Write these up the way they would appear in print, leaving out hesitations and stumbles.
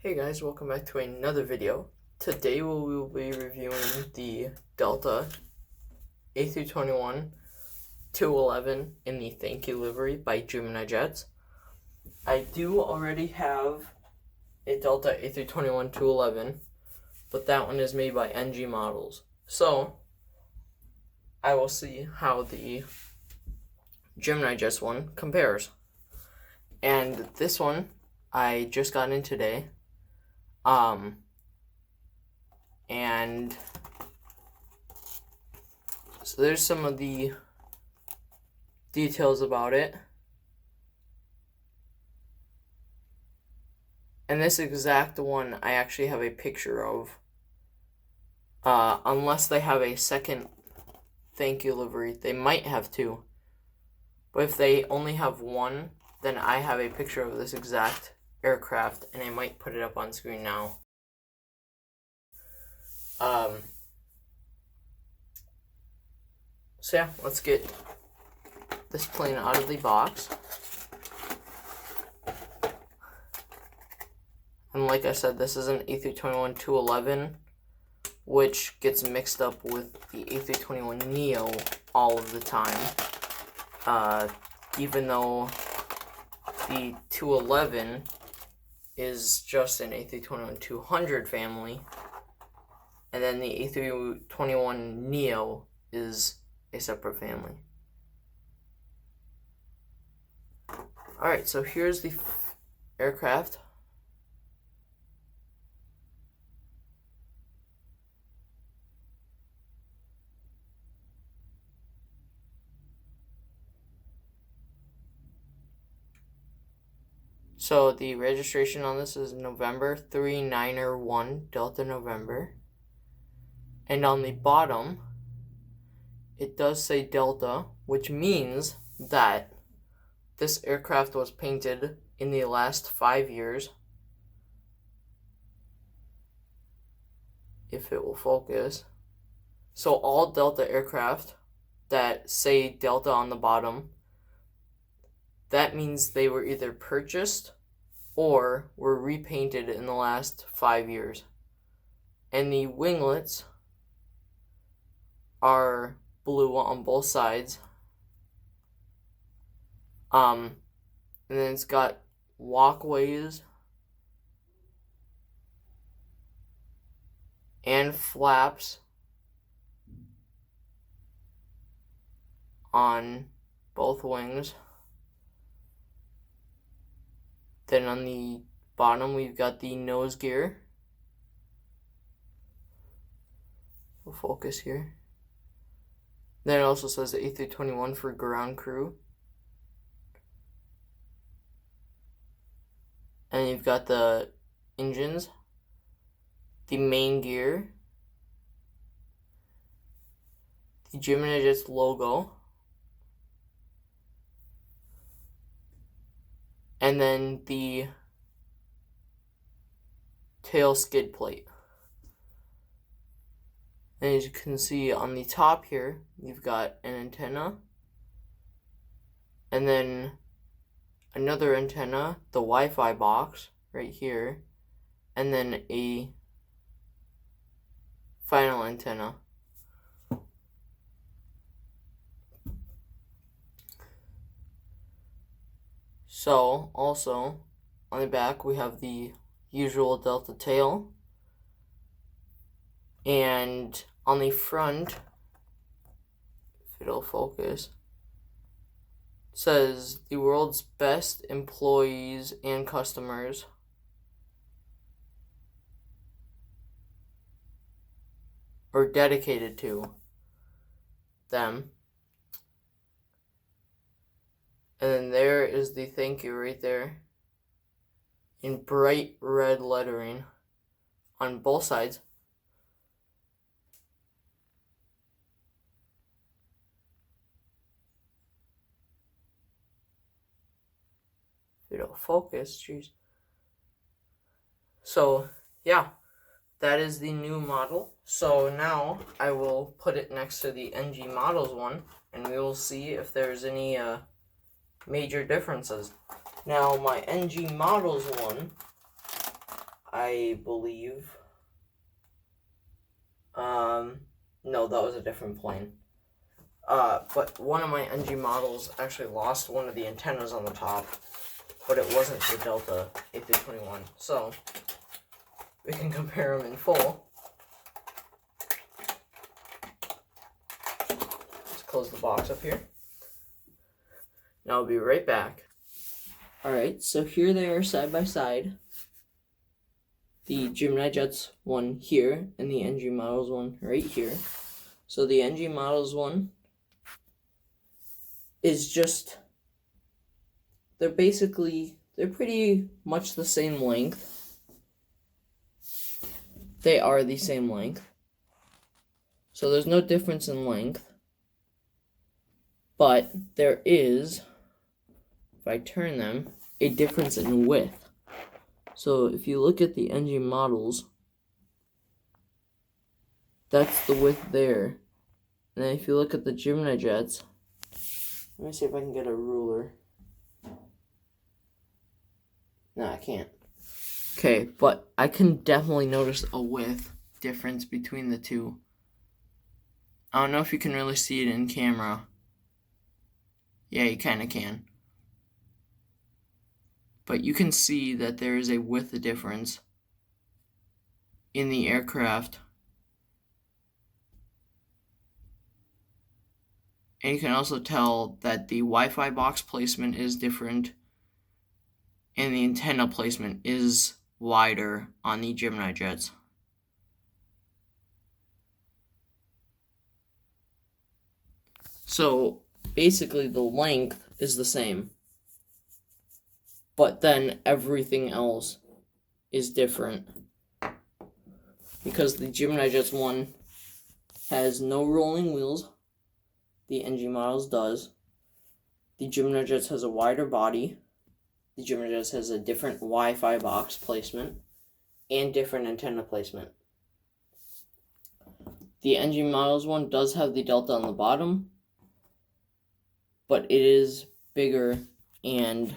Hey guys, welcome back to another video. Today we will be reviewing the Delta A321-211 in the Thank You livery by Gemini Jets. I do already have a Delta A321-211, but that one is made by NG Models. So, I will see how the Gemini Jets one compares. And this one, I just got in today. And so there's some of the details about it. And this exact one I actually have a picture of. Unless they have a second Thank You livery. They might have two. But if they only have one, then I have a picture of this exact aircraft, and I might put it up on screen now. So yeah, let's get this plane out of the box. And like I said, this is an A321-211, which gets mixed up with the A321neo all of the time. Even though the 211 is just an A321-200 family, and then the A321neo is a separate family. Alright, so here's the aircraft. So the registration on this is November 391 Delta November. And on the bottom, it does say Delta, which means that this aircraft was painted in the last 5 years. If it will focus. So all Delta aircraft that say Delta on the bottom, that means they were either purchased or were repainted in the last 5 years. And the winglets are blue on both sides. And then it's got walkways and flaps on both wings. Then on the bottom, we've got the nose gear. We'll focus here. Then it also says the A321 for ground crew. And you've got the engines, the main gear, the Gemini Jets logo, and then the tail skid plate. And as you can see on the top here, you've got an antenna, and then another antenna, the Wi-Fi box right here, and then a final antenna. So, also, on the back we have the usual Delta tail, and on the front, if it'll focus, says the world's best employees and customers. Or dedicated to them. And then there is the thank you right there in bright red lettering on both sides. It'll focus, jeez. So, yeah, that is the new model. So now I will put it next to the NG Models one, and we will see if there's any major differences. Now, my NG Models one, I believe. No, that was a different plane. But one of my NG models actually lost one of the antennas on the top, but it wasn't the Delta A321. So we can compare them in full. Let's close the box up here. Now I'll be right back. Alright, so here they are side by side. The Gemini Jets one here and the NG Models one right here. So the NG Models one is just, they're pretty much the same length. They are the same length. So there's no difference in length. But there is, if I turn them, a difference in width. So if you look at the NG Models, that's the width there. And then if you look at the Gemini Jets, let me see if I can get a ruler. No, I can't. Okay, but I can definitely notice a width difference between the two. I don't know if you can really see it in camera. Yeah, you kind of can. But you can see that there is a width difference in the aircraft. And you can also tell that the Wi-Fi box placement is different and the antenna placement is wider on the Gemini Jets. So basically the length is the same, but then everything else is different. Because the Gemini Jets one has no rolling wheels. The NG Models does. The Gemini Jets has a wider body. The Gemini Jets has a different Wi-Fi box placement and different antenna placement. The NG Models one does have the Delta on the bottom, but it is bigger and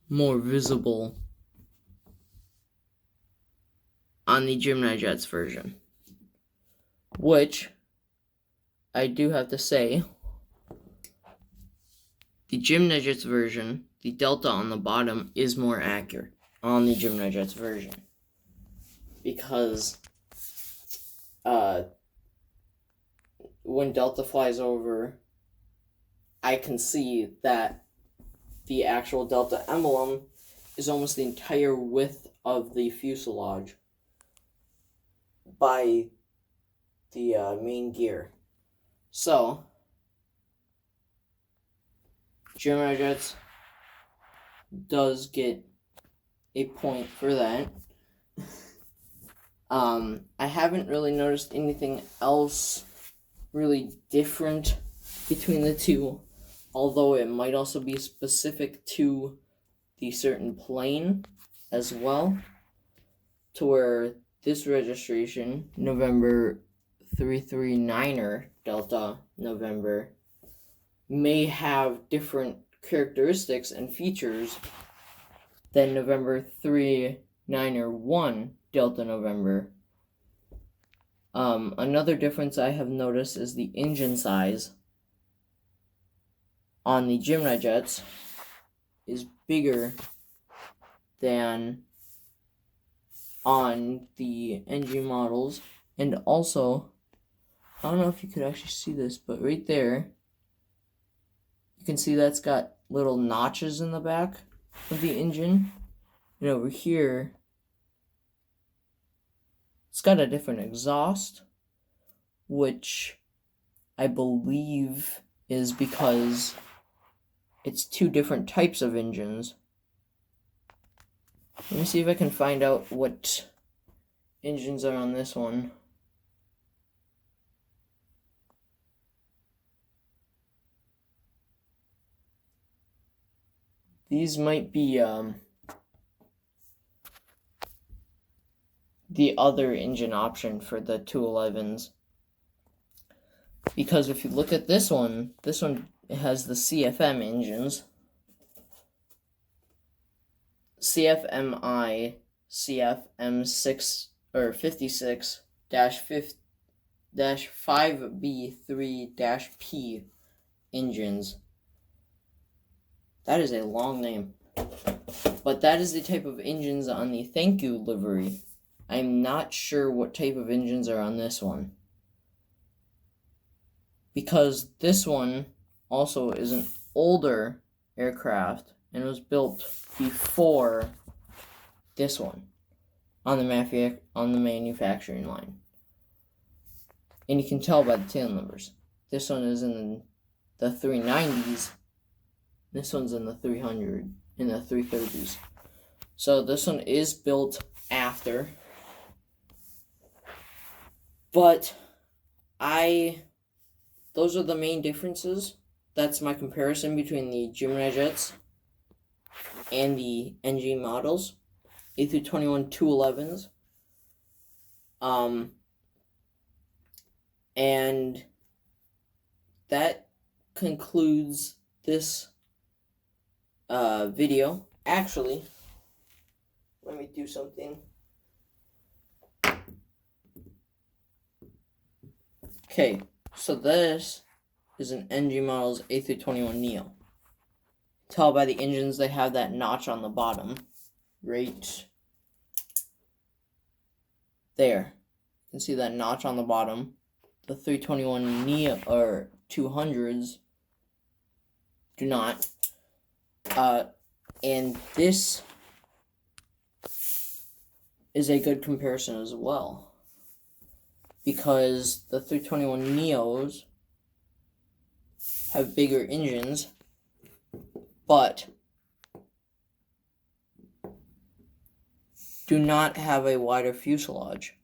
more visible on the Gemini Jets version, which I do have to say, the Gemini Jets version, the Delta on the bottom is more accurate on the Gemini Jets version, because when Delta flies over, I can see that the actual Delta emblem is almost the entire width of the fuselage by the main gear. So, Gemini Jets does get a point for that. I haven't really noticed anything else really different between the two, although it might also be specific to the certain plane as well, to where this registration, November 339er Delta November, may have different characteristics and features than November 39er 1 Delta November. Another difference I have noticed is the engine size on the Gemini Jets is bigger than on the NG Models. And also, I don't know if you could actually see this, but right there, you can see that's got little notches in the back of the engine. And over here, it's got a different exhaust, which I believe is because it's two different types of engines. Let me see if I can find out what engines are on this one. These might be the other engine option for the 211s. Because if you look at this one has the CFM engines. CFMI CFM6 or 56 5B3 engines. That is a long name. But that is the type of engines on the Thank You livery. I'm not sure what type of engines are on this one, because this one also is an older aircraft and was built before this one on the manufacturing line. And you can tell by the tail numbers. This one is in the 390s. This one's in the 300, in the 330s. So this one is built after. But those are the main differences. That's my comparison between the Gemini jets and the NG models, A321-211s. And that concludes this video. Actually, let me do something. Okay, so this is an NG Models A321neo. Tell by the engines they have that notch on the bottom, right there. You can see that notch on the bottom. The 321neo or 200s do not. And this is a good comparison as well, because the 321neos have bigger engines, but do not have a wider fuselage.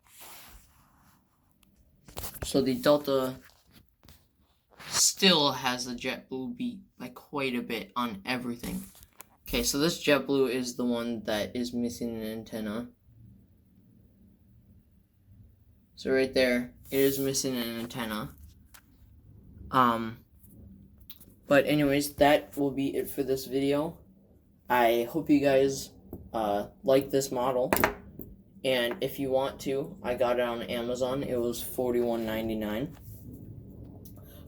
So the Delta still has the JetBlue beat by quite a bit on everything. Okay, so this JetBlue is the one that is missing an antenna. So right there, it is missing an antenna. But anyways, that will be it for this video. I hope you guys like this model. And if you want to, I got it on Amazon. It was $41.99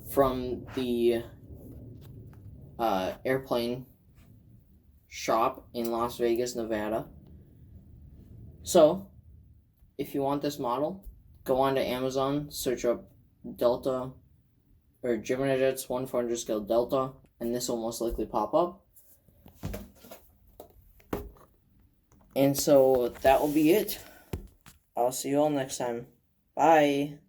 from the airplane shop in Las Vegas, Nevada. So, if you want this model, go on to Amazon, search up Delta or Gemini Jets 1/400 scale Delta, and this will most likely pop up. And so that will be it. I'll see you all next time. Bye.